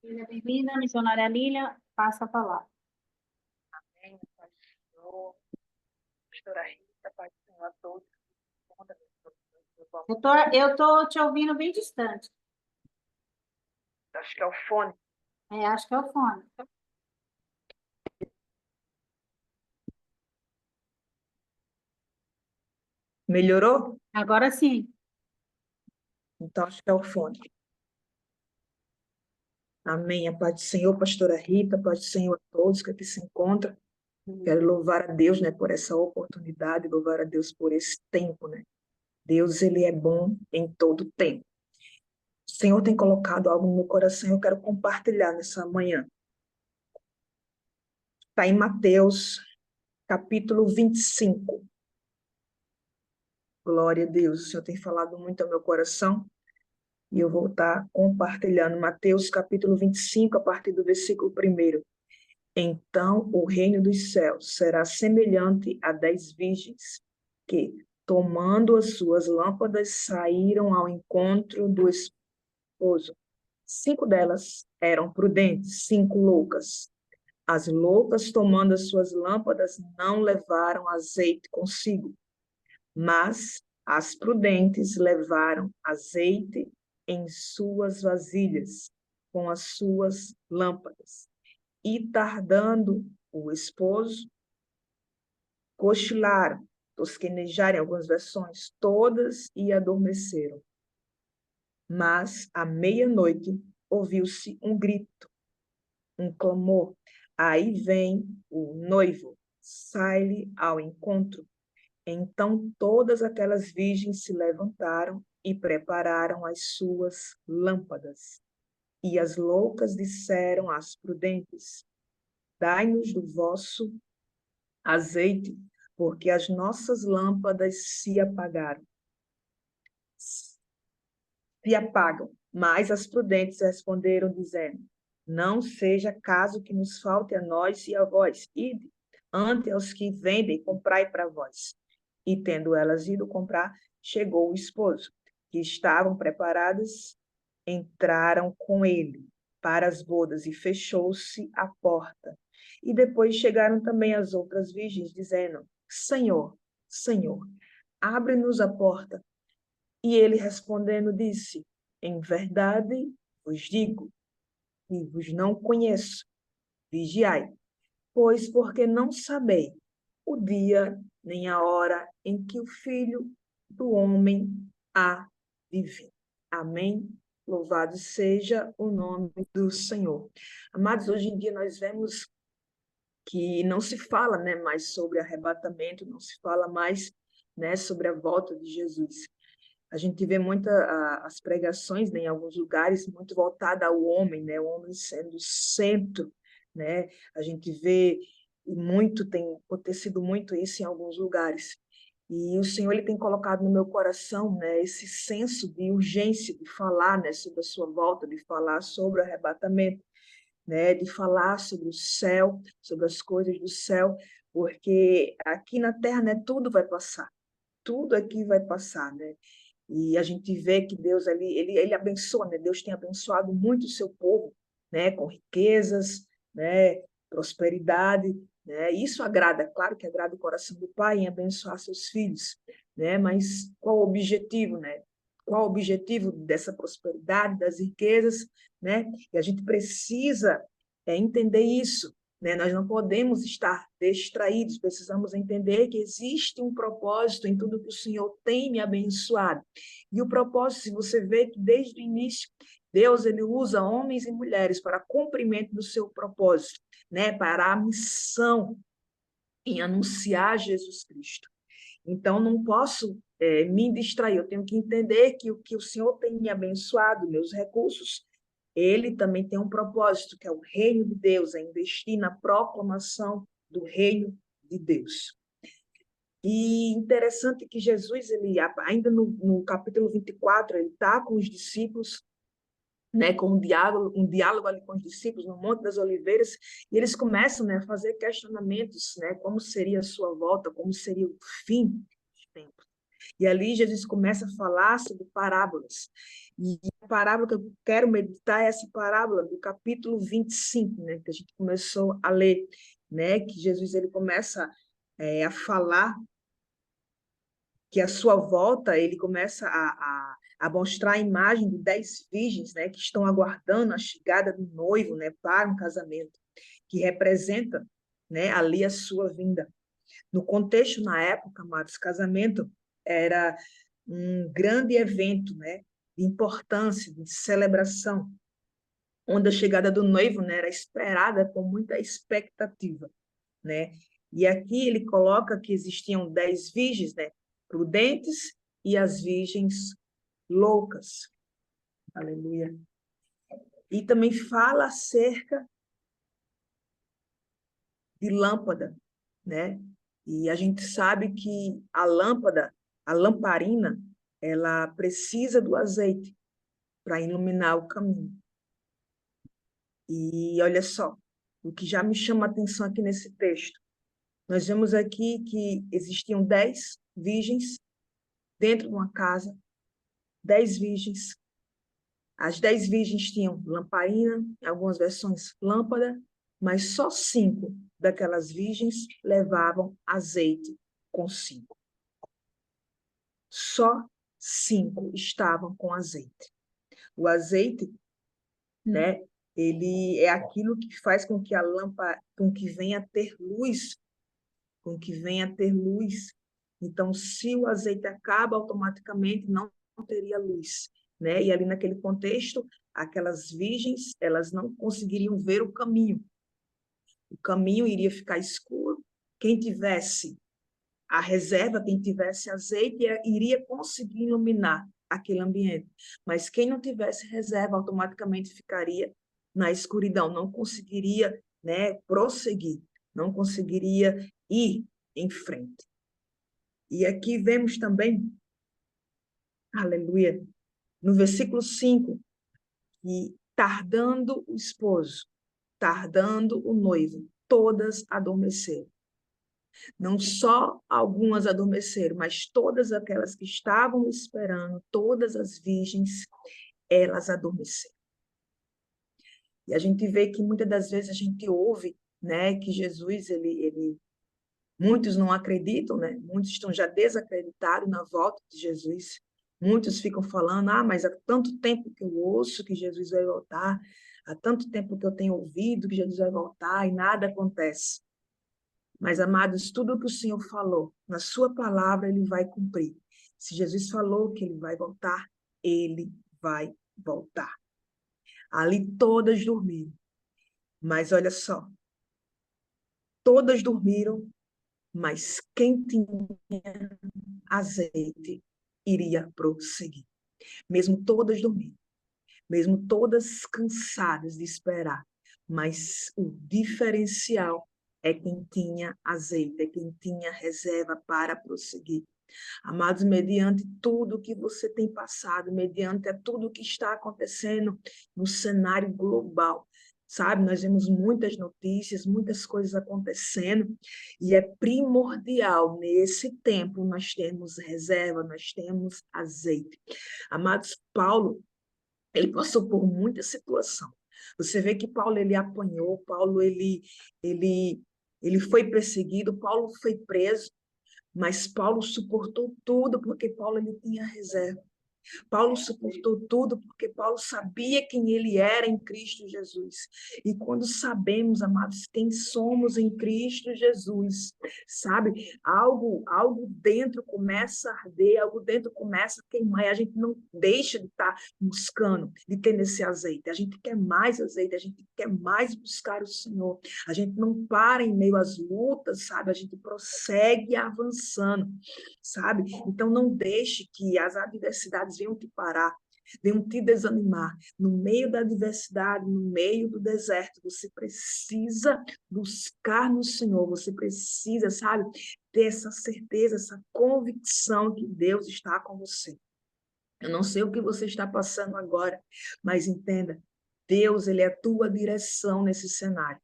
Seja bem-vinda, missionária Lília, passa a palavra. Amém, Pai do Senhor, pastora Rita, Pai do Senhor a todos. Eu tô te ouvindo bem distante. Acho que é o fone. Acho que é o fone. Melhorou? Agora sim. Então acho que é o fone. Amém, a paz do Senhor, pastora Rita, a paz do Senhor a todos que aqui se encontram. Quero louvar a Deus, né, por essa oportunidade, louvar a Deus por esse tempo, né? Deus, ele é bom em todo tempo. O Senhor tem colocado algo no meu coração, eu quero compartilhar nessa manhã. Está em Mateus, capítulo 25. Glória a Deus, o Senhor tem falado muito ao meu coração e eu vou estar compartilhando Mateus, capítulo 25, a partir do versículo 1. Então o reino dos céus será semelhante a 10 virgens que, tomando as suas lâmpadas, saíram ao encontro do esposo. 5 delas eram prudentes, 5 loucas. As loucas, tomando as suas lâmpadas, não levaram azeite consigo, mas as prudentes levaram azeite em suas vasilhas, com as suas lâmpadas. E tardando o esposo, cochilaram, tosquenejaram em algumas versões, todas e adormeceram. Mas, à meia-noite, ouviu-se um grito, um clamor. Aí vem o noivo, sai-lhe ao encontro. Então todas aquelas virgens se levantaram e prepararam as suas lâmpadas. E as loucas disseram às prudentes: dai-nos do vosso azeite, porque as nossas lâmpadas se apagaram. Se apagam. Mas as prudentes responderam, dizendo: não seja caso que nos falte a nós e a vós. Ide ante aos que vendem, comprai para vós. E tendo elas ido comprar, chegou o esposo, que estavam preparadas, entraram com ele para as bodas e fechou-se a porta. E depois chegaram também as outras virgens, dizendo: Senhor, Senhor, abre-nos a porta. E ele respondendo disse: em verdade vos digo, e vos não conheço. Vigiai, pois porque não sabeis o dia nem a hora em que o Filho do Homem há de vir. Amém? Louvado seja o nome do Senhor. Amados, hoje em dia nós vemos que não se fala, né, mais sobre arrebatamento, não se fala mais, né, sobre a volta de Jesus. A gente vê as pregações, né, em alguns lugares muito voltada ao homem, né, o homem sendo o centro, né? A gente vê tem acontecido muito isso em alguns lugares. E o Senhor ele tem colocado no meu coração, né, esse senso de urgência de falar, né, sobre a sua volta, de falar sobre o arrebatamento, né, de falar sobre o céu, sobre as coisas do céu, porque aqui na terra, né, tudo vai passar. Tudo aqui vai passar, né? E a gente vê que Deus ele abençoa, né? Deus tem abençoado muito o seu povo, né? Com riquezas, né? Prosperidade, né? Isso agrada, claro que agrada o coração do Pai em abençoar seus filhos, né? Mas qual o objetivo, né? Qual o objetivo dessa prosperidade, das riquezas, né? E a gente precisa entender isso, né? Nós não podemos estar distraídos, precisamos entender que existe um propósito em tudo que o Senhor tem me abençoado. E o propósito, se você vê que desde o início, Deus ele usa homens e mulheres para cumprimento do seu propósito, né? Para a missão em anunciar Jesus Cristo. Então, não posso me distrair, eu tenho que entender que o que o Senhor tem me abençoado, meus recursos, ele também tem um propósito, que é o reino de Deus, é investir na proclamação do reino de Deus. E interessante que Jesus, ele, ainda no capítulo 24, ele está com os discípulos, né, com um diálogo ali com os discípulos no Monte das Oliveiras, e eles começam, né, a fazer questionamentos, né, como seria a sua volta, como seria o fim dos tempos. E ali Jesus começa a falar sobre parábolas. E a parábola que eu quero meditar é essa parábola do capítulo 25, né, que a gente começou a ler, né, que Jesus ele começa a falar que a sua volta, ele começa a mostrar a imagem de 10 virgens, né, que estão aguardando a chegada do noivo, né, para um casamento, que representa, né, ali a sua vinda. No contexto, na época, amados, casamento era um grande evento, né, de importância, de celebração, onde a chegada do noivo, né, era esperada com muita expectativa, né? E aqui ele coloca que existiam 10 virgens, né, prudentes e as virgens loucas. Aleluia. E também fala acerca de lâmpada, né? E a gente sabe que a lâmpada, a lamparina, ela precisa do azeite para iluminar o caminho. E olha só, o que já me chama a atenção aqui nesse texto, nós vemos aqui que existiam 10 virgens dentro de uma casa, 10 virgens. As 10 virgens tinham lamparina, em algumas versões lâmpada, mas só 5 daquelas virgens levavam azeite consigo. Só 5 estavam com azeite. O azeite, né, ele é aquilo que faz com que a lâmpada, com que venha a ter luz, com que venha a ter luz. Então, se o azeite acaba, automaticamente não teria luz, né? E ali naquele contexto, aquelas virgens, elas não conseguiriam ver o caminho. O caminho iria ficar escuro. Quem tivesse a reserva, quem tivesse azeite, iria conseguir iluminar aquele ambiente. Mas quem não tivesse reserva, automaticamente ficaria na escuridão, não conseguiria, né, prosseguir, não conseguiria ir em frente. E aqui vemos também, aleluia, no versículo 5, que tardando o esposo, tardando o noivo, todas adormeceram. Não só algumas adormeceram, mas todas aquelas que estavam esperando, todas as virgens, elas adormeceram. E a gente vê que muitas das vezes a gente ouve, né, que Jesus, muitos não acreditam, né? Muitos estão já desacreditados na volta de Jesus. Muitos ficam falando, mas há tanto tempo que eu ouço que Jesus vai voltar, há tanto tempo que eu tenho ouvido que Jesus vai voltar e nada acontece. Mas, amados, tudo o que o Senhor falou, na sua palavra, ele vai cumprir. Se Jesus falou que ele vai voltar, ele vai voltar. Ali todas dormiram. Mas olha só, todas dormiram, mas quem tinha azeite iria prosseguir. Mesmo todas dormindo, mesmo todas cansadas de esperar, mas o diferencial é quem tinha azeite, é quem tinha reserva para prosseguir. Amados, mediante tudo que você tem passado, mediante tudo que está acontecendo no cenário global, sabe? Nós vemos muitas notícias, muitas coisas acontecendo, e é primordial nesse tempo nós temos reserva, nós temos azeite. Amados, Paulo, ele passou por muita situação. Você vê que Paulo ele apanhou, Paulo ele foi perseguido, Paulo foi preso, mas Paulo suportou tudo porque Paulo ele tinha reserva. Paulo suportou tudo porque Paulo sabia quem ele era em Cristo Jesus. E quando sabemos, amados, quem somos em Cristo Jesus, sabe? Algo dentro começa a arder, algo dentro começa a queimar, e a gente não deixa de estar buscando, de ter esse azeite. A gente quer mais azeite, a gente quer mais buscar o Senhor. A gente não para em meio às lutas, sabe? A gente prossegue avançando, sabe? Então não deixe que as adversidades venham te parar, venham te desanimar. No meio da adversidade, no meio do deserto, você precisa buscar no Senhor, você precisa, sabe, ter essa certeza, essa convicção que Deus está com você. Eu não sei o que você está passando agora, mas entenda, Deus, ele é a tua direção nesse cenário.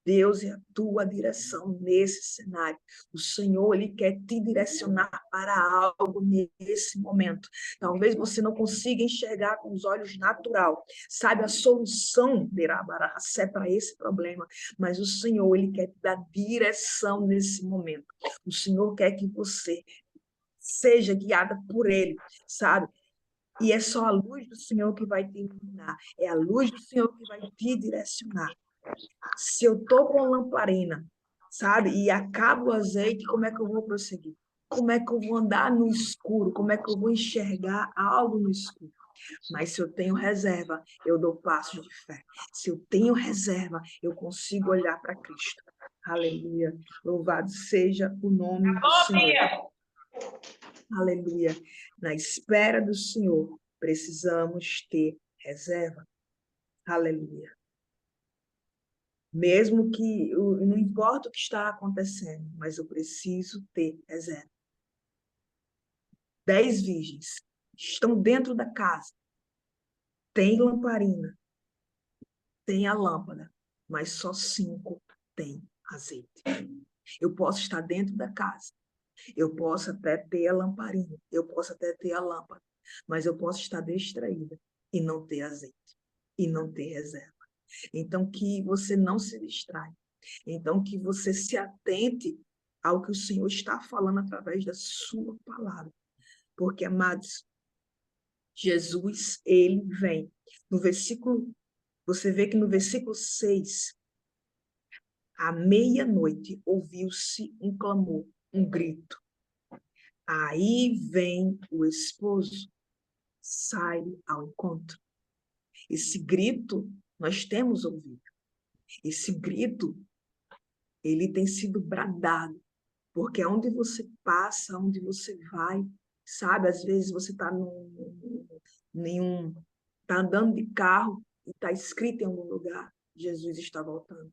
Deus é a tua direção nesse cenário. O Senhor, Ele quer te direcionar para algo nesse momento. Talvez você não consiga enxergar com os olhos natural, sabe, a solução para esse problema, mas o Senhor, Ele quer te dar direção nesse momento. O Senhor quer que você seja guiada por Ele, sabe? E é só a luz do Senhor que vai te iluminar, é a luz do Senhor que vai te direcionar. Se eu estou com lamparina, sabe, e acaba o azeite, como é que eu vou prosseguir? Como é que eu vou andar no escuro? Como é que eu vou enxergar algo no escuro? Mas se eu tenho reserva, eu dou passos de fé. Se eu tenho reserva, eu consigo olhar para Cristo. Aleluia. Louvado seja o nome do Senhor. Aleluia. Na espera do Senhor, precisamos ter reserva. Aleluia. Mesmo que, não importa o que está acontecendo, mas eu preciso ter reserva. 10 virgens estão dentro da casa. Tem lamparina, tem a lâmpada, mas só 5 têm azeite. Eu posso estar dentro da casa, eu posso até ter a lamparina, eu posso até ter a lâmpada, mas eu posso estar distraída e não ter azeite, e não ter reserva. Então, que você não se distraia. Então, que você se atente ao que o Senhor está falando através da sua palavra. Porque, amados, Jesus, ele vem. No versículo, você vê que no versículo 6, à meia-noite, ouviu-se um clamor, um grito. Aí vem o esposo, sai ao encontro. Esse grito nós temos ouvido. Esse grito, ele tem sido bradado, porque onde você passa, onde você vai, sabe? Às vezes você está tá andando de carro e está escrito em algum lugar, Jesus está voltando.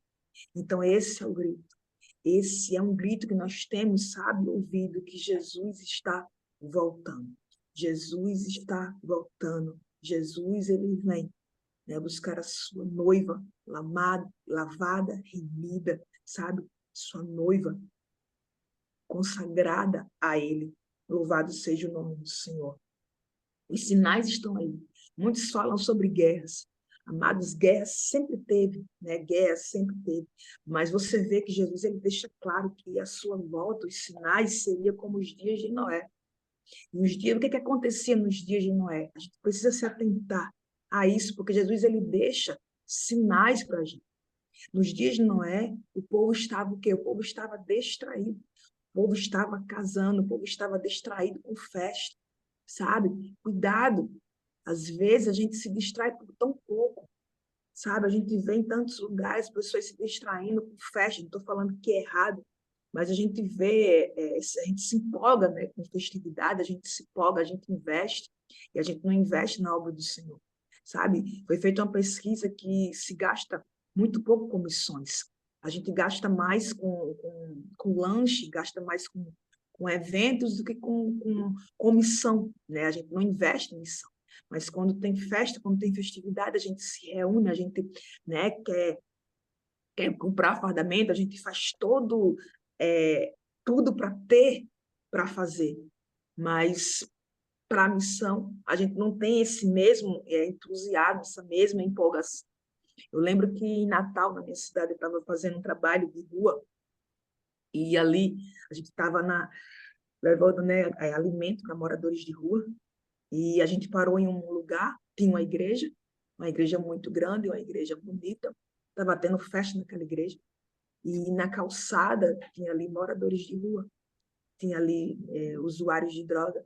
Então esse é o grito. Esse é um grito que nós temos, sabe, ouvido, que Jesus está voltando. Jesus está voltando. Jesus, ele vem, né, buscar a sua noiva, lavada, remida, sabe? Sua noiva consagrada a ele. Louvado seja o nome do Senhor. Os sinais estão aí. Muitos falam sobre guerras. Amados, guerra sempre teve, né? Guerra sempre teve. Mas você vê que Jesus, ele deixa claro que a sua volta, os sinais, seria como os dias de Noé. E os dias, o que acontecia nos dias de Noé? A gente precisa se atentar a isso, porque Jesus, ele deixa sinais para a gente. Nos dias de Noé, o povo estava o quê? O povo estava distraído. O povo estava casando, o povo estava distraído com festa, sabe? Cuidado. Às vezes a gente se distrai por tão pouco, sabe? A gente vê em tantos lugares pessoas se distraindo com festa. Não estou falando que é errado, mas a gente vê, a gente se empolga, né, com festividade, a gente se empolga, a gente investe, e a gente não investe na obra do Senhor, sabe? Foi feita uma pesquisa que se gasta muito pouco com missões. A gente gasta mais com lanche, gasta mais com eventos do que com missão, né? A gente não investe em missão. Mas quando tem festa, quando tem festividade, a gente se reúne, a gente, né, quer comprar fardamento, a gente faz tudo para ter, para fazer. Mas para a missão, a gente não tem esse mesmo entusiasmo, essa mesma empolgação. Eu lembro que em Natal, na minha cidade, eu estava fazendo um trabalho de rua, e ali a gente estava levando, né, alimento para moradores de rua, e a gente parou em um lugar, tinha uma igreja muito grande, uma igreja bonita, estava tendo festa naquela igreja, e na calçada tinha ali moradores de rua, tinha ali usuários de droga,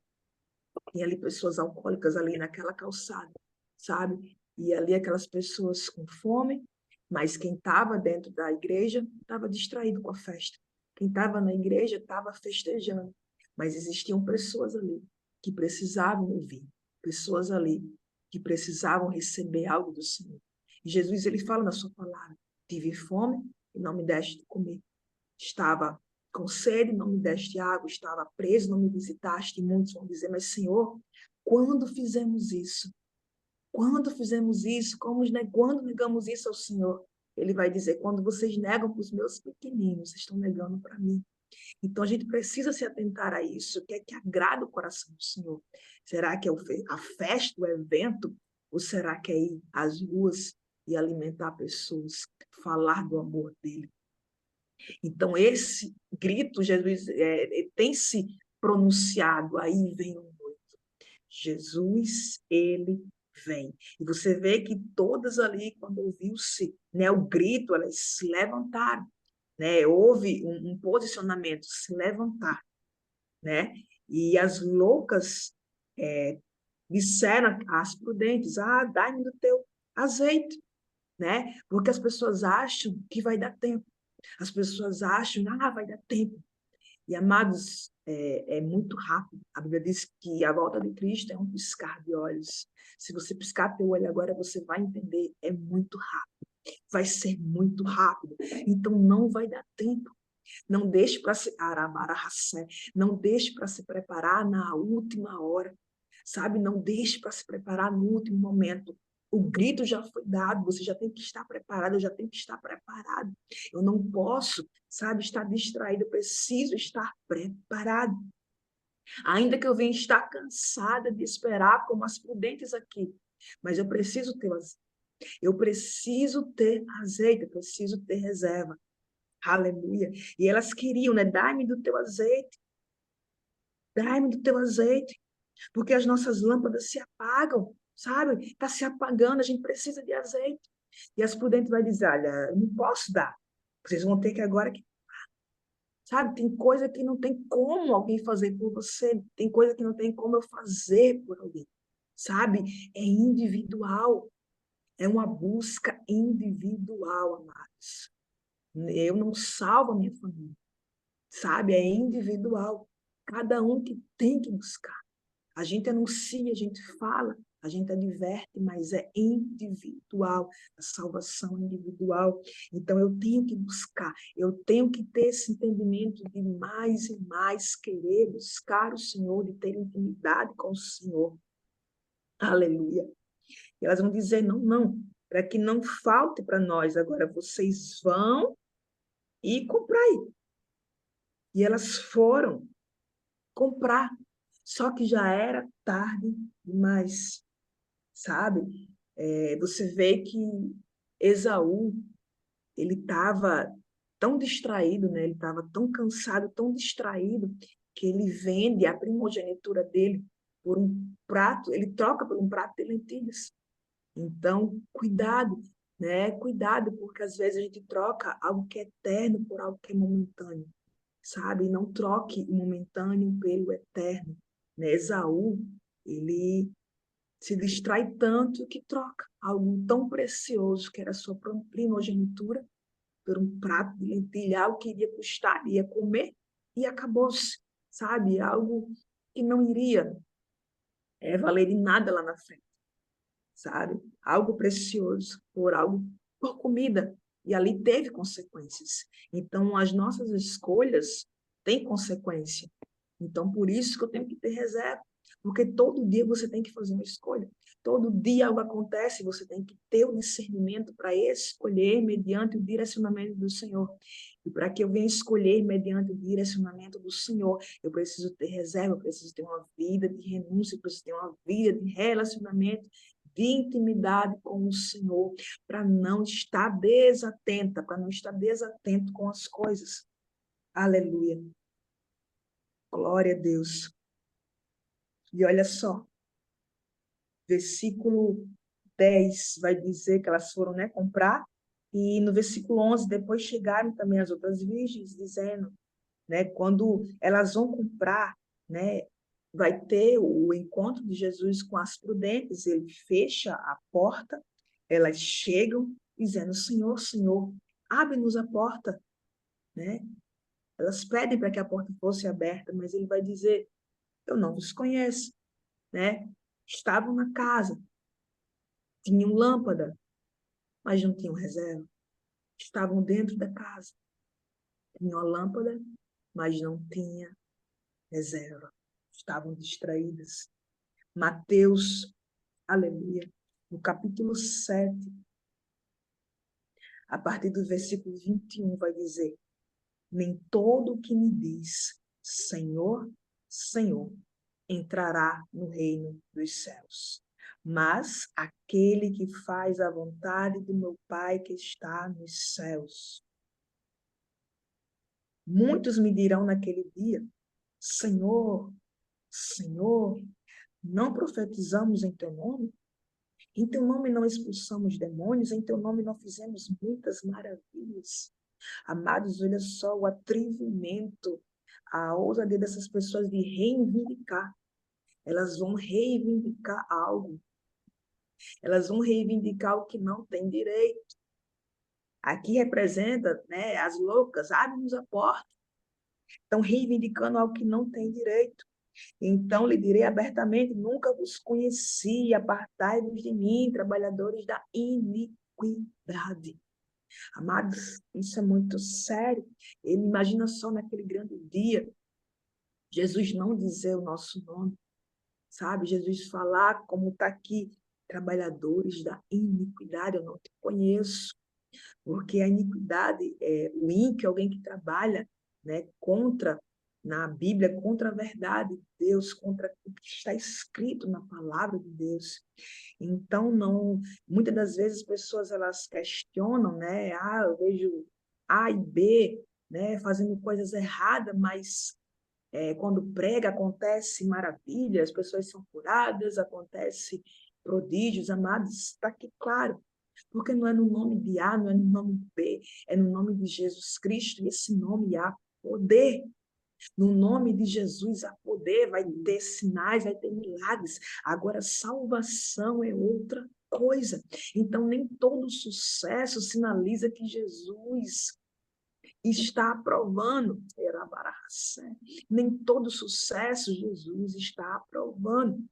tinha ali pessoas alcoólicas ali naquela calçada, sabe? E ali aquelas pessoas com fome, mas quem estava dentro da igreja estava distraído com a festa. Quem estava na igreja estava festejando, mas existiam pessoas ali que precisavam ouvir, pessoas ali que precisavam receber algo do Senhor. E Jesus, ele fala na sua palavra: tive fome e não me deste de comer. Estava com sede, não me deste água, estava preso, não me visitaste. E muitos vão dizer: mas Senhor, quando fizemos isso? Quando fizemos isso? Quando negamos isso ao Senhor? ele vai dizer, quando vocês negam para os meus pequeninos, vocês estão negando para mim. Então, a gente precisa se atentar a isso, o que é que agrada o coração do Senhor. Será que é a festa, o evento, ou será que é ir às ruas e alimentar pessoas, falar do amor dele? Então, esse grito, Jesus tem se pronunciado, aí vem o noivo. Jesus, ele vem. E você vê que todas ali, quando ouviu-se, né, o grito, elas se levantaram, né? Houve um posicionamento, se levantar, né? E as loucas disseram às prudentes, dai-me do teu azeite, né? Porque as pessoas acham que vai dar tempo. As pessoas acham, vai dar tempo. E, amados, é muito rápido. A Bíblia diz que a volta de Cristo é um piscar de olhos. Se você piscar teu olho agora, você vai entender, é muito rápido. Vai ser muito rápido. Então, não vai dar tempo. Não deixe para se não deixe para se preparar na última hora, sabe? Não deixe para se preparar no último momento. O grito já foi dado, você já tem que estar preparado, eu já tenho que estar preparado. Eu não posso, sabe, estar distraído, eu preciso estar preparado. Ainda que eu venha estar cansada de esperar, como as prudentes aqui, mas eu preciso ter azeite, eu preciso ter reserva. Aleluia. E elas queriam, né? Dai-me do teu azeite, porque as nossas lâmpadas se apagam, sabe? Está se apagando, a gente precisa de azeite. E as prudentes vai dizer, olha, eu não posso dar. Vocês vão ter que agora, sabe? Tem coisa que não tem como alguém fazer por você, tem coisa que não tem como eu fazer por alguém, sabe? É individual, é uma busca individual, amados. Eu não salvo a minha família, sabe? É individual. Cada um que tem que buscar. A gente anuncia, a gente fala, a gente adverte, mas é individual. A salvação é individual. Então, eu tenho que buscar, eu tenho que ter esse entendimento de mais e mais querer buscar o Senhor, de ter intimidade com o Senhor. Aleluia. E elas vão dizer, não, não, para que não falte para nós. Agora, vocês vão e comprar. E elas foram comprar. Só que já era tarde demais, sabe? Você vê que Esaú, ele estava tão distraído, né? Ele estava tão cansado, tão distraído, que ele vende a primogenitura dele por um prato, ele troca por um prato de lentilhas. Então, cuidado, né? Cuidado, porque às vezes a gente troca algo que é eterno por algo que é momentâneo, sabe? Não troque o momentâneo pelo eterno, né? Esaú, ele se distrai tanto que troca algo tão precioso que era a sua primogenitura por um prato de lentilha, algo que iria custar, ia comer e acabou-se, sabe? Algo que não iria valer de nada lá na frente, sabe? Algo precioso por comida. E ali teve consequências. Então, as nossas escolhas têm consequência. Então, por isso que eu tenho que ter reserva. Porque todo dia você tem que fazer uma escolha. Todo dia algo acontece, você tem que ter o discernimento para escolher mediante o direcionamento do Senhor. E para que eu venha escolher mediante o direcionamento do Senhor, eu preciso ter reserva, eu preciso ter uma vida de renúncia, eu preciso ter uma vida de relacionamento, de intimidade com o Senhor, para não estar desatenta, para não estar desatento com as coisas. Aleluia. Glória a Deus. E olha só, versículo 10 vai dizer que elas foram, né, comprar, e no versículo 11, depois chegaram também as outras virgens, dizendo, né, quando elas vão comprar, né, vai ter o encontro de Jesus com as prudentes, ele fecha a porta, elas chegam dizendo, Senhor, Senhor, abre-nos a porta, né? Elas pedem para que a porta fosse aberta, mas ele vai dizer, eu não vos conheço, né? Estavam na casa, tinham lâmpada, mas não tinham reserva. Estavam dentro da casa, tinham a lâmpada, mas não tinha reserva. Estavam distraídas. Mateus, aleluia, no capítulo 7, A partir do versículo 21 vai dizer: nem todo o que me diz Senhor, Senhor, entrará no reino dos céus, mas aquele que faz a vontade do meu Pai que está nos céus. Muitos me dirão naquele dia: Senhor, Senhor, não profetizamos em teu nome? Em teu nome não expulsamos demônios? Em teu nome não fizemos muitas maravilhas? Amados, olha só o atrevimento, a ousadia dessas pessoas de reivindicar. Elas vão reivindicar algo. Elas vão reivindicar o que não tem direito. Aqui representa, né, as loucas, abre-nos a porta. Estão reivindicando algo que não tem direito. Então lhe direi abertamente: nunca vos conheci, apartai-vos de mim, trabalhadores da iniquidade. Amados, isso é muito sério. Ele imagina só naquele grande dia, Jesus não dizer o nosso nome, sabe? Jesus falar como está aqui, trabalhadores da iniquidade, eu não te conheço. Porque a iniquidade, o ímpio é alguém que trabalha, né, contra, na Bíblia, contra a verdade de Deus, contra o que está escrito na palavra de Deus. Então, não, muitas das vezes as pessoas elas questionam, né? Ah, eu vejo A e B, né, fazendo coisas erradas, mas quando prega acontece maravilha, as pessoas são curadas, acontece prodígios, amados, está aqui claro. Porque não é no nome de A, não é no nome de B, é no nome de Jesus Cristo, e esse nome há poder. No nome de Jesus há poder, vai ter sinais, vai ter milagres. Agora, salvação é outra coisa. Então, nem todo sucesso sinaliza que Jesus está aprovando. Nem todo sucesso Jesus está aprovando.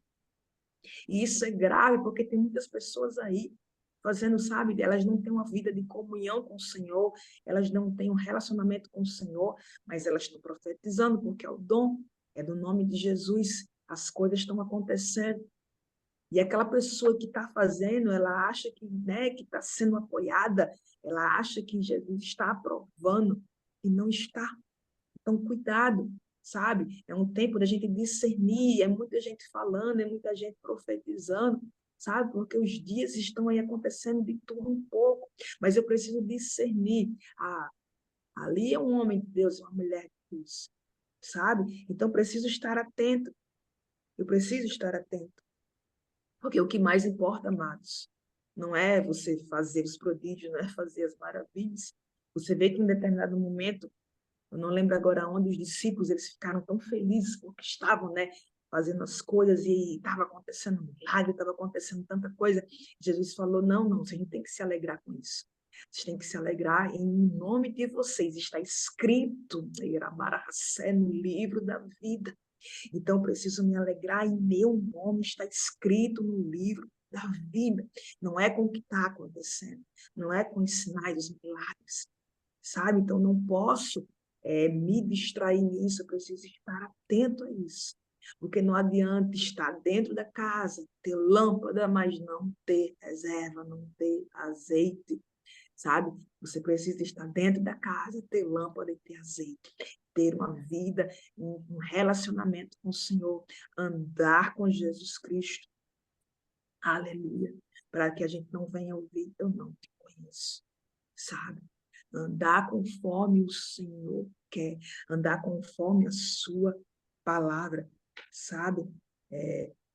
E isso é grave, porque tem muitas pessoas aí fazendo, sabe, elas não têm uma vida de comunhão com o Senhor, elas não têm um relacionamento com o Senhor, mas elas estão profetizando, porque é o dom, é do nome de Jesus, as coisas estão acontecendo. E aquela pessoa que está fazendo, ela acha que, né, que está sendo apoiada, ela acha que Jesus está aprovando, e não está. Então, cuidado, sabe? É um tempo da gente discernir, é muita gente falando, é muita gente profetizando, sabe? Porque os dias estão aí acontecendo de tudo um pouco, mas eu preciso discernir. Ah, ali é um homem de Deus, uma mulher de Deus, sabe? Então, preciso estar atento, eu preciso estar atento. Porque o que mais importa, amados, não é você fazer os prodígios, não é fazer as maravilhas. Você vê que em determinado momento, eu não lembro agora onde os discípulos eles ficaram tão felizes porque estavam, né, fazendo as coisas e estava acontecendo um milagre, estava acontecendo tanta coisa. Jesus falou: não, não, vocês não têm que se alegrar com isso. Vocês têm que se alegrar em nome de vocês. Está escrito no livro da vida. Então, eu preciso me alegrar em meu nome. Está escrito no livro da vida. Não é com o que está acontecendo. Não é com os sinais, os milagres, sabe? Então, não posso me distrair nisso, eu preciso estar atento a isso. Porque não adianta estar dentro da casa, ter lâmpada, mas não ter reserva, não ter azeite, sabe? Você precisa estar dentro da casa, ter lâmpada e ter azeite, ter uma vida, um relacionamento com o Senhor, andar com Jesus Cristo. Aleluia. Para que a gente não venha ouvir: eu não te conheço, sabe? Andar conforme o Senhor quer, andar conforme a sua palavra, sabe?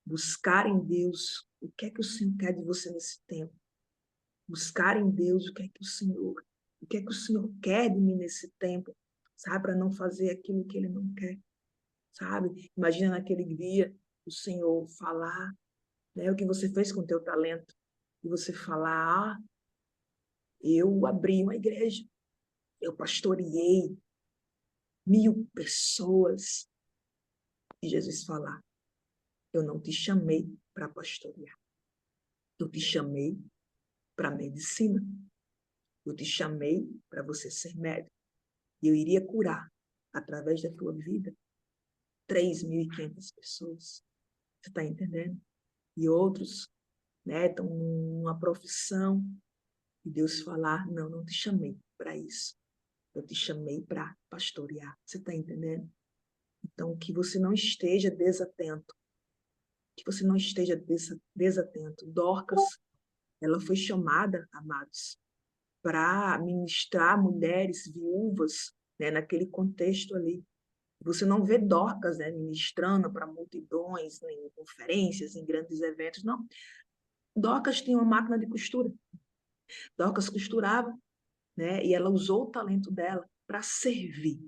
Buscar em Deus o que é que o Senhor quer de você nesse tempo. Buscar em Deus o que é que o Senhor quer de mim nesse tempo, sabe? Para não fazer aquilo que Ele não quer, sabe? Imagina naquele dia o Senhor falar, né, o que você fez com o teu talento, e você falar: ah, eu abri uma igreja, eu pastoreei 1.000 pessoas. E Jesus falar: eu não te chamei para pastorear, eu te chamei para medicina, eu te chamei para você ser médico, e eu iria curar, através da tua vida, 3.500 pessoas. Você está entendendo? E outros, né, estão numa profissão, E Deus falar, não, não te chamei para isso. Eu te chamei para pastorear. Você está entendendo? Então, que você não esteja desatento. Que você não esteja desatento. Dorcas, ela foi chamada, amados, para ministrar mulheres viúvas, né, naquele contexto ali. Você não vê Dorcas, né, ministrando para multidões, né, em conferências, em grandes eventos, não. Dorcas tinha uma máquina de costura. Dorcas costurava, né, e ela usou o talento dela para servir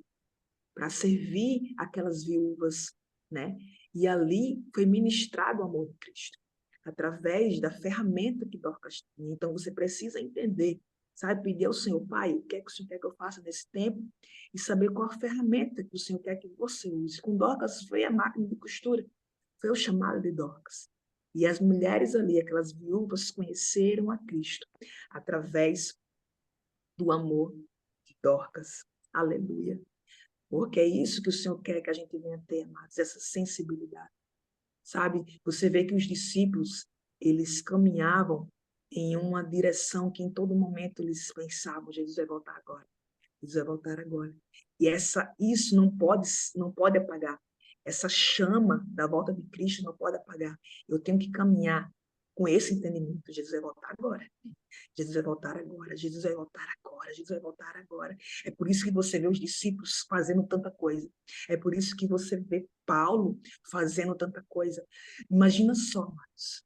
aquelas viúvas, né? E ali foi ministrado o amor de Cristo, através da ferramenta que Dorcas tinha. Então, você precisa entender, sabe? Pedir ao Senhor, Pai, o que é que o Senhor quer que eu faça nesse tempo? E saber qual a ferramenta que o Senhor quer que você use. Com Dorcas foi a máquina de costura, foi o chamado de Dorcas. E as mulheres ali, aquelas viúvas, conheceram a Cristo através do amor de Dorcas. Aleluia. Porque é isso que o Senhor quer que a gente venha ter, amados, essa sensibilidade. Sabe? Você vê que os discípulos, eles caminhavam em uma direção que em todo momento eles pensavam, Jesus vai voltar agora. Jesus vai voltar agora. E isso não pode apagar. Essa chama da volta de Cristo não pode apagar. Eu tenho que caminhar com esse entendimento. Jesus vai voltar agora. Jesus vai voltar agora, Jesus vai voltar agora, Jesus vai voltar agora. É por isso que você vê os discípulos fazendo tanta coisa. É por isso que você vê Paulo fazendo tanta coisa. Imagina só, amados,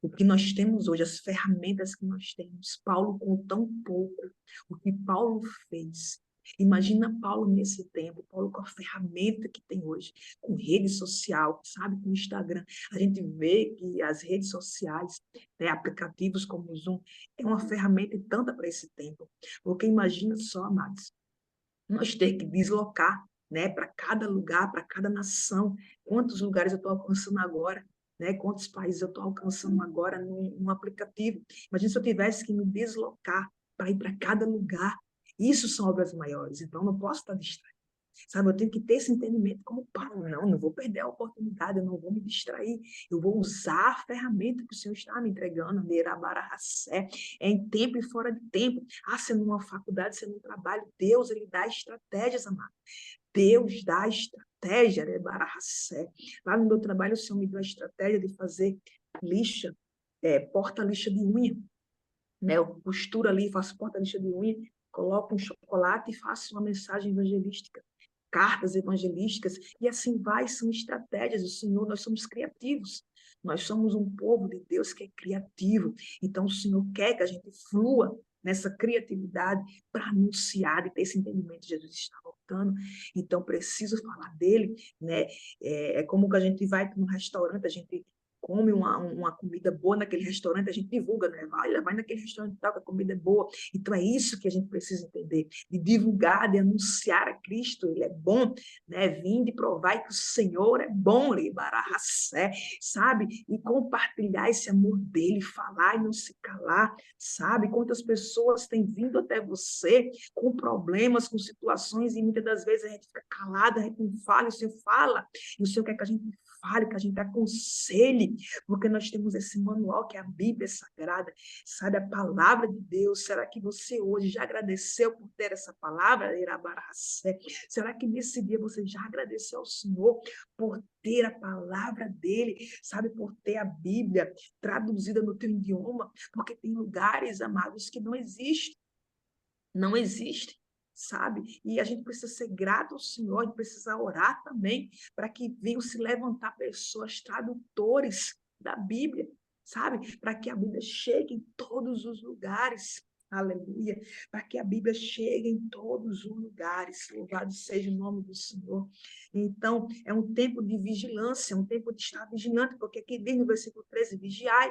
o que nós temos hoje, as ferramentas que nós temos. Paulo com tão pouco, o que Paulo fez. Imagina Paulo nesse tempo, Paulo com a ferramenta que tem hoje, com rede social, sabe, com o Instagram. A gente vê que as redes sociais, né, aplicativos como o Zoom, é uma ferramenta e tanta para esse tempo. Porque imagina só, amados, nós ter que deslocar, né, para cada lugar, para cada nação. Quantos lugares eu estou alcançando agora? Né? Quantos países eu estou alcançando agora num aplicativo? Imagina se eu tivesse que me deslocar para ir para cada lugar. Isso são obras maiores, então eu não posso estar distraído. Sabe, eu tenho que ter esse entendimento como Paulo. Não vou perder a oportunidade, eu não vou me distrair. Eu vou usar a ferramenta que o Senhor está me entregando, Neirabarahacé, em tempo e fora de tempo. Sendo numa faculdade, sendo um trabalho, Deus, Ele dá estratégias, amado. Deus dá estratégia, Neirabarahacé. Lá no meu trabalho, o Senhor me deu a estratégia de fazer lixa, porta-lixa de unha. Né? Eu costuro ali, faço porta-lixa de unha, coloco um chocolate e faço uma mensagem evangelística, cartas evangelísticas, e assim vai, são estratégias do Senhor, nós somos criativos, nós somos um povo de Deus que é criativo, então o Senhor quer que a gente flua nessa criatividade para anunciar e ter esse entendimento, Jesus está voltando, então preciso falar dele, né? É como que a gente vai para um restaurante, a gente come uma comida boa naquele restaurante, a gente divulga, né? Vai naquele restaurante tal, que a comida é boa. Então é isso que a gente precisa entender, de divulgar, de anunciar a Cristo, ele é bom, né? Vinde e provai que o Senhor é bom, sabe? E compartilhar esse amor dele, falar e não se calar, sabe? Quantas pessoas têm vindo até você com problemas, com situações, e muitas das vezes a gente fica calada, a gente não fala, o Senhor fala, e o Senhor quer que a gente fale, que a gente aconselhe, porque nós temos esse manual que é a Bíblia Sagrada, sabe, a palavra de Deus. Será que você hoje já agradeceu por ter essa palavra? Será que nesse dia você já agradeceu ao Senhor por ter a palavra dele, sabe, por ter a Bíblia traduzida no teu idioma? Porque tem lugares, amados, que não existem, não existem, sabe? E a gente precisa ser grato ao Senhor, a gente precisa orar também para que venham se levantar pessoas, tradutores da Bíblia, sabe? Para que a Bíblia chegue em todos os lugares. Aleluia, para que a Bíblia chegue em todos os lugares, louvado seja o nome do Senhor. Então, é um tempo de vigilância, um tempo de estar vigilante, porque aqui diz no versículo 13, vigiai,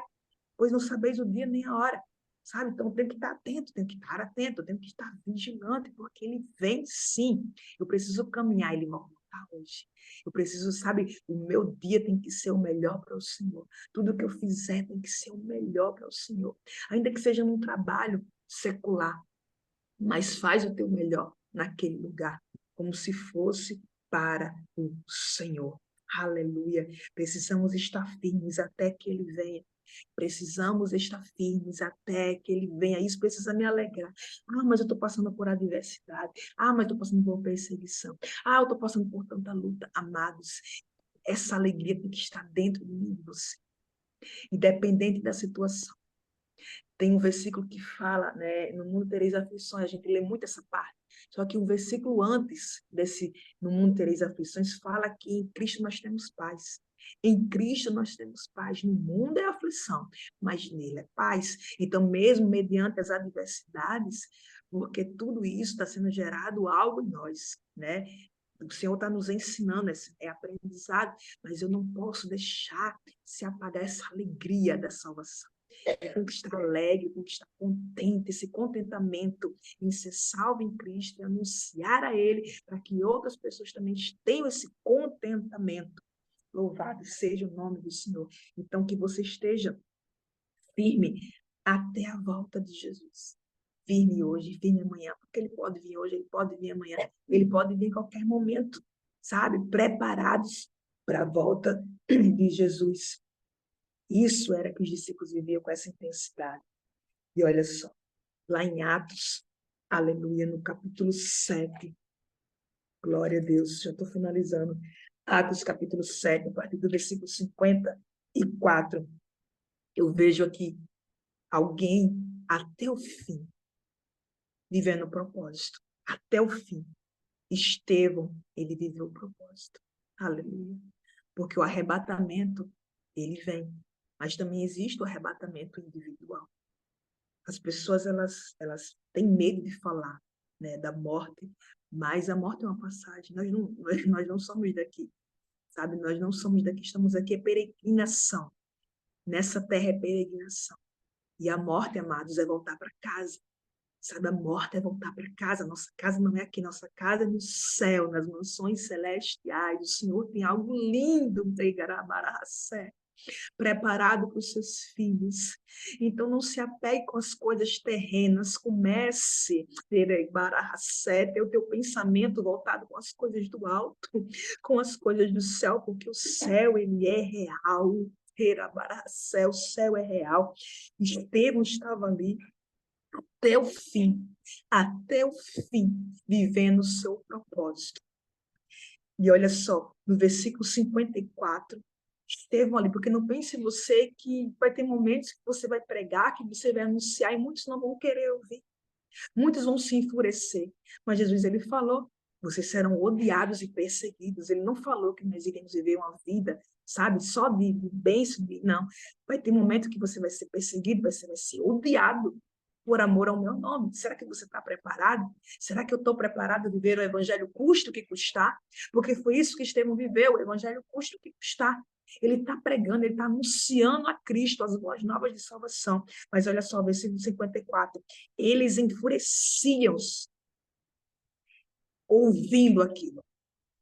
pois não sabeis o dia nem a hora, sabe? Então, tem que estar atento, tem que estar atento, tem que estar vigilante, porque ele vem sim. Eu preciso caminhar, ele vai voltar hoje. Eu preciso, sabe, o meu dia tem que ser o melhor para o Senhor. Tudo que eu fizer tem que ser o melhor para o Senhor. Ainda que seja num trabalho secular, mas faz o teu melhor naquele lugar, como se fosse para o Senhor. Aleluia. Precisamos estar firmes até que ele venha. Precisamos estar firmes até que ele venha. Isso precisa me alegrar. Ah, mas eu estou passando por adversidade. Ah, mas estou passando por perseguição. Ah, eu estou passando por tanta luta. Amados, essa alegria tem que estar dentro de mim e de você, independente da situação. Tem um versículo que fala, né, no mundo tereis aflições, a gente lê muito essa parte. Só que um versículo antes desse, no mundo tereis aflições, fala que em Cristo nós temos paz. Em Cristo nós temos paz. No mundo é aflição, mas nele é paz. Então, mesmo mediante as adversidades, porque tudo isso está sendo gerado algo em nós, né? O Senhor está nos ensinando, é aprendizado, mas eu não posso deixar se apagar essa alegria da salvação. Tem que estar alegre, tem que estar contente, esse contentamento em ser salvo em Cristo e anunciar a Ele, para que outras pessoas também tenham esse contentamento. Louvado seja o nome do Senhor. Então, que você esteja firme até a volta de Jesus. Firme hoje, firme amanhã, porque Ele pode vir hoje, Ele pode vir amanhã, Ele pode vir em qualquer momento, sabe? Preparados para a volta de Jesus. Isso era que os discípulos viviam com essa intensidade. E olha só, lá em Atos, aleluia, no capítulo 7, glória a Deus, já estou finalizando. Atos, capítulo 7, a partir do versículo 54, eu vejo aqui alguém até o fim, vivendo o propósito. Até o fim. Estevão, ele viveu o propósito. Aleluia. Porque o arrebatamento, ele vem. Mas também existe o arrebatamento individual. As pessoas, elas têm medo de falar, né, da morte, mas a morte é uma passagem. Nós não somos daqui, sabe? Nós não somos daqui, estamos aqui, é peregrinação. Nessa terra é peregrinação. E a morte, amados, é voltar para casa. Sabe, a morte é voltar para casa. Nossa casa não é aqui, nossa casa é no céu, nas mansões celestiais. O Senhor tem algo lindo, preparado para os seus filhos. Então, não se apegue com as coisas terrenas. Comece a ter o teu pensamento voltado com as coisas do alto, com as coisas do céu, porque o céu, ele é real. O céu é real. Estevão estava ali até o fim, vivendo o seu propósito. E olha só, no versículo 54, Estevão ali, porque não pense em você que vai ter momentos que você vai pregar, que você vai anunciar, e muitos não vão querer ouvir. Muitos vão se enfurecer. Mas Jesus, ele falou, vocês serão odiados e perseguidos. Ele não falou que nós iremos viver uma vida, sabe, só de bênção, não. Vai ter momento que você vai ser perseguido, você vai ser odiado por amor ao meu nome. Será que você está preparado? Será que eu estou preparado a viver o evangelho custe o que custar? Porque foi isso que Estevão viveu, o evangelho custe o que custar. Ele está pregando, ele está anunciando a Cristo as boas novas de salvação. Mas olha só, versículo 54. Eles enfureciam-se ouvindo aquilo.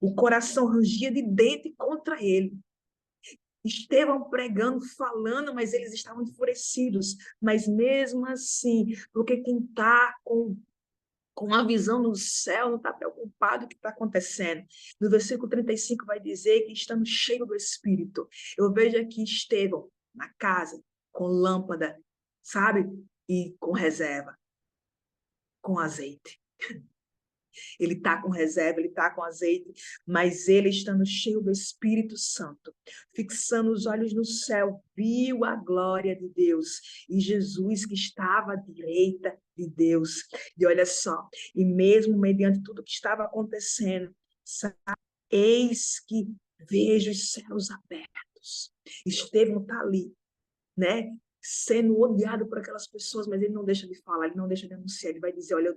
O coração rangia de dentro contra ele. Estevão pregando, falando, mas eles estavam enfurecidos. Mas mesmo assim, porque quem está com a visão no céu não está preocupado com o que está acontecendo. No versículo 35 vai dizer que estamos cheios do Espírito. Eu vejo aqui Estevão na casa, com lâmpada, sabe? E com reserva, com azeite. Ele está com reserva, ele está com azeite, mas ele, estando cheio do Espírito Santo, fixando os olhos no céu, viu a glória de Deus e Jesus que estava à direita de Deus. E olha só, e mesmo mediante tudo que estava acontecendo, eis que vejo os céus abertos. Estevão está ali, né? Sendo odiado por aquelas pessoas, mas ele não deixa de falar, ele não deixa de anunciar, ele vai dizer, olha, eu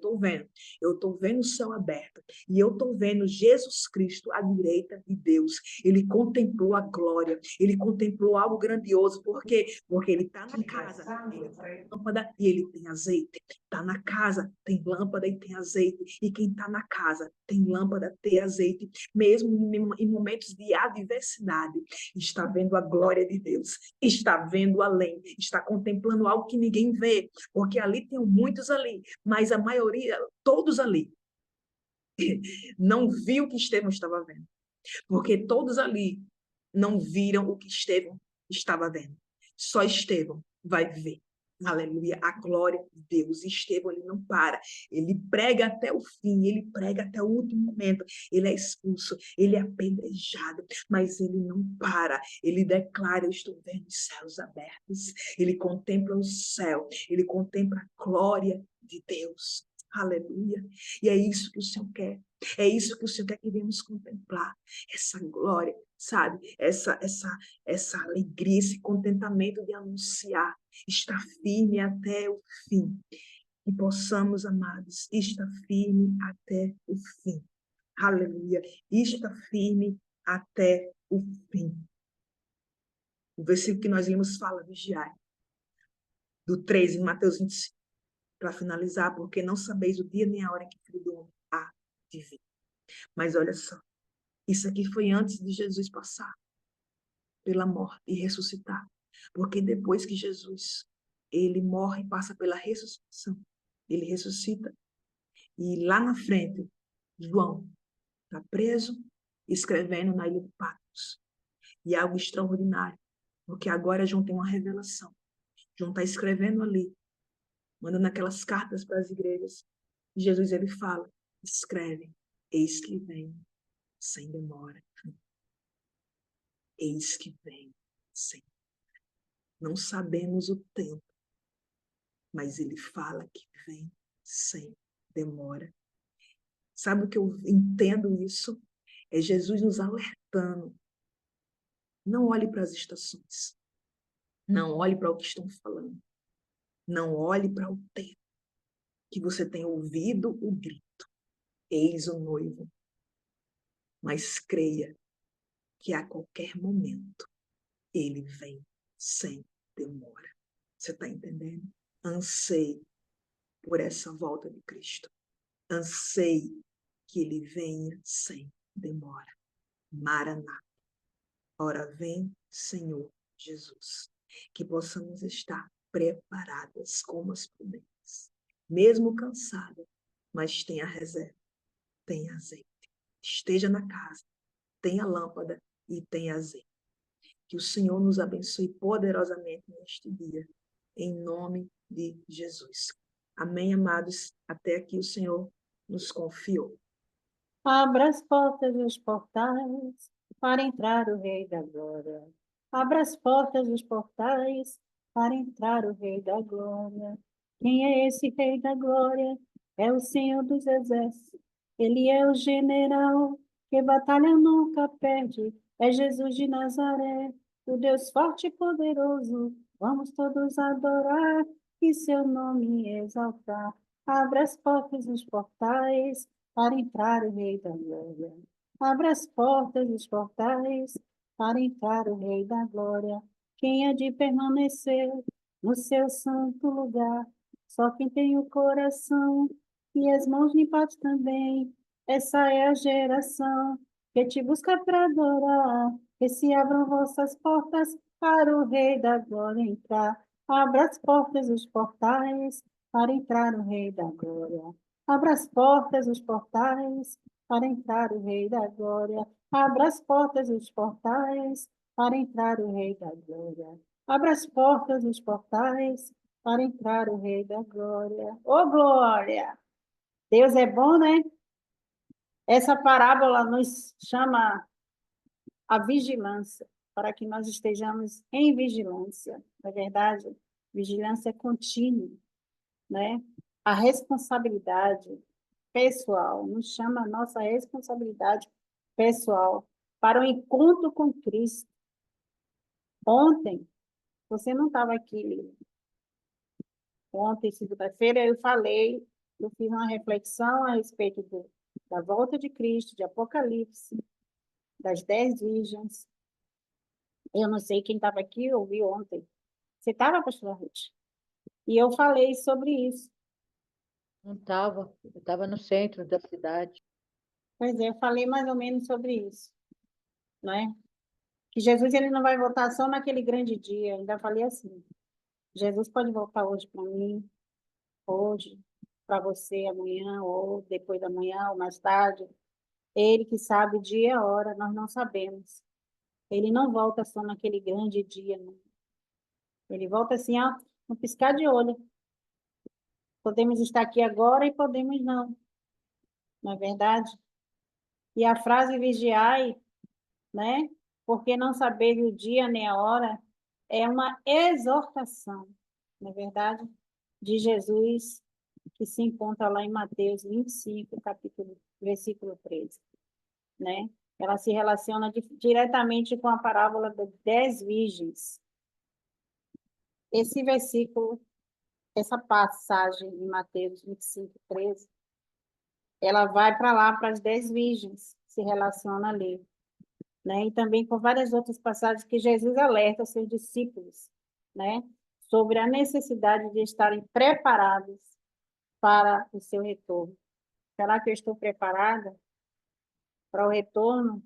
estou vendo o céu aberto, e eu estou vendo Jesus Cristo à direita de Deus. Ele contemplou a glória, ele contemplou algo grandioso, porque ele está na casa, ele tem lâmpada e ele tem azeite, está na casa, tem lâmpada e tem azeite, e quem está na casa tem lâmpada, tem azeite, mesmo em momentos de adversidade, está vendo a glória de Deus, está vendo além, está contemplando algo que ninguém vê, porque ali tem muitos ali, mas a maioria, todos ali, não viu o que Estevão estava vendo, porque todos ali não viram o que Estevão estava vendo. Só Estevão vai ver. Aleluia, a glória de Deus. Estevão, ele não para, ele prega até o fim, ele prega até o último momento. Ele é expulso, ele é apedrejado, mas ele não para. Ele declara: eu estou vendo os céus abertos. Ele contempla o céu, ele contempla a glória de Deus. Aleluia. E é isso que o Senhor quer. É isso que o Senhor quer que venhamos contemplar. Essa glória, sabe? Essa alegria, esse contentamento de anunciar, estar firme até o fim. E possamos, amados, estar firme até o fim. Aleluia. Estar firme até o fim. O versículo que nós lemos fala: vigiai. Do 3 em Mateus 25. Para finalizar, porque não sabeis o dia nem a hora em que o Filho do Homem há de vir. Mas olha só, isso aqui foi antes de Jesus passar pela morte e ressuscitar. Porque depois que Jesus, ele morre e passa pela ressuscitação, ele ressuscita. E lá na frente, João está preso, escrevendo na Ilha de Patmos. E é algo extraordinário, porque agora João tem uma revelação. João está escrevendo ali, mandando aquelas cartas para as igrejas. E Jesus, ele fala: escreve, eis que vem, sem demora. Eis que vem, sem. Não sabemos o tempo, mas ele fala que vem sem demora. Sabe o que eu entendo isso? É Jesus nos alertando. Não olhe para as estações. Não olhe para o que estão falando. Não olhe para o tempo que você tem ouvido o grito. Eis o noivo. Mas creia que a qualquer momento ele vem sem demora. Você está entendendo? Anseie por essa volta de Cristo. Anseie que ele venha sem demora. Maranata. Ora vem, Senhor Jesus. Que possamos estar preparadas como as prudentes. Mesmo cansada, mas tenha reserva, tenha azeite. Esteja na casa, tenha lâmpada e tenha azeite. Que o Senhor nos abençoe poderosamente neste dia, em nome de Jesus. Amém, amados? Até aqui o Senhor nos confiou. Abra as portas dos portais para entrar o Rei da Glória. Abra as portas dos portais para entrar o Rei da Glória. Quem é esse Rei da Glória? É o Senhor dos Exércitos. Ele é o general que batalha nunca perde. É Jesus de Nazaré, o Deus forte e poderoso. Vamos todos adorar e seu nome exaltar. Abra as portas dos portais para entrar o Rei da Glória. Abra as portas dos portais para entrar o Rei da Glória. Quem há de permanecer no seu santo lugar? Só quem tem o coração e as mãos limpadas também. Essa é a geração que te busca para adorar. Que se abram vossas portas para o Rei da Glória entrar. Abra as portas dos portais para entrar o Rei da Glória. Abra as portas dos portais para entrar o Rei da Glória. Abra as portas dos portais para entrar o Rei da Glória. Abra as portas dos portais para entrar o Rei da Glória. Ô, glória! Deus é bom, né? Essa parábola nos chama a vigilância, para que nós estejamos em vigilância. Na verdade, vigilância contínua, né? A responsabilidade pessoal, nos chama a nossa responsabilidade pessoal para o encontro com Cristo. Ontem, você não estava aqui, ontem, segunda-feira, eu fiz uma reflexão a respeito da volta de Cristo, de Apocalipse, das 10 virgens. Eu não sei quem estava aqui, ouviu ontem. Você estava, pastora Ruth? E eu falei sobre isso. Não estava, eu estava no centro da cidade. Pois é, eu falei mais ou menos sobre isso, né? Que Jesus ele não vai voltar só naquele grande dia. Eu ainda falei assim: Jesus pode voltar hoje para mim, hoje, para você amanhã, ou depois da manhã, ou mais tarde. Ele que sabe o dia e a hora, nós não sabemos. Ele não volta só naquele grande dia, não. Ele volta assim, ó, no piscar de olho. Podemos estar aqui agora e podemos não é verdade? E a frase vigiai, né? Porque não sabeis o dia nem a hora, é uma exortação, não é verdade? De Jesus, que se encontra lá em Mateus 25, versículo 13, né? Ela se relaciona diretamente com a parábola das 10 virgens. Esse versículo, essa passagem em Mateus 25, 13, ela vai para lá, para as 10 virgens, se relaciona ali, né? E também com várias outras passagens que Jesus alerta seus discípulos, né? Sobre a necessidade de estarem preparados para o seu retorno. Será que eu estou preparada para o retorno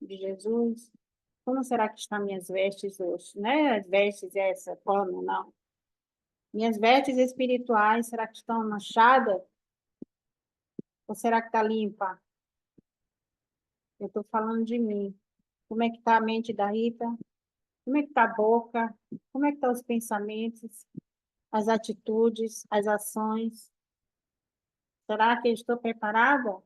de Jesus? Como será que estão minhas vestes hoje? Né? As vestes essa forma, não. Minhas vestes espirituais, será que estão manchadas? Ou será que está limpa? Eu estou falando de mim. Como é que está a mente da Rita? Como é que está a boca? Como é que estão os pensamentos, as atitudes, as ações? Será que eu estou preparada?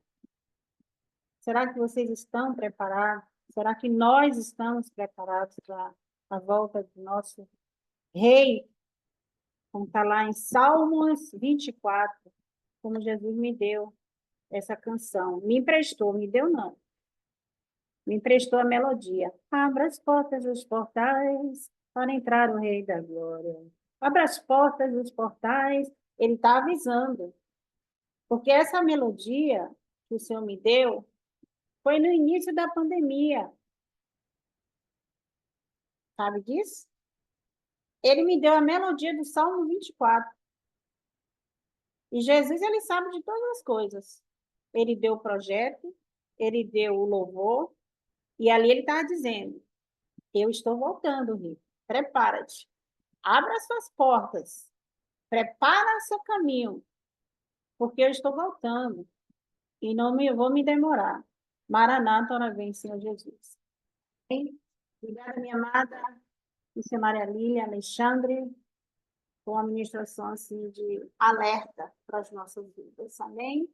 Será que vocês estão preparados? Será que nós estamos preparados para a volta do nosso Rei? Como está lá em Salmos 24, como Jesus me deu essa canção. Me emprestou, me deu não. Me emprestou a melodia. Abra as portas dos portais para entrar o Rei da Glória. Abra as portas dos portais. Ele está avisando. Porque essa melodia que o Senhor me deu foi no início da pandemia. Sabe disso? Ele me deu a melodia do Salmo 24. E Jesus, ele sabe de todas as coisas. Ele deu o projeto, ele deu o louvor, e ali ele estava dizendo, eu estou voltando, Rico. Prepara-te. Abra suas portas. Prepara seu caminho, porque eu estou voltando. E não vou me demorar. Maranata, ora vem, Senhor Jesus. Bem, obrigada, minha amada missionária Lília, Alexandre, com a ministração assim, de alerta para as nossas vidas. Amém?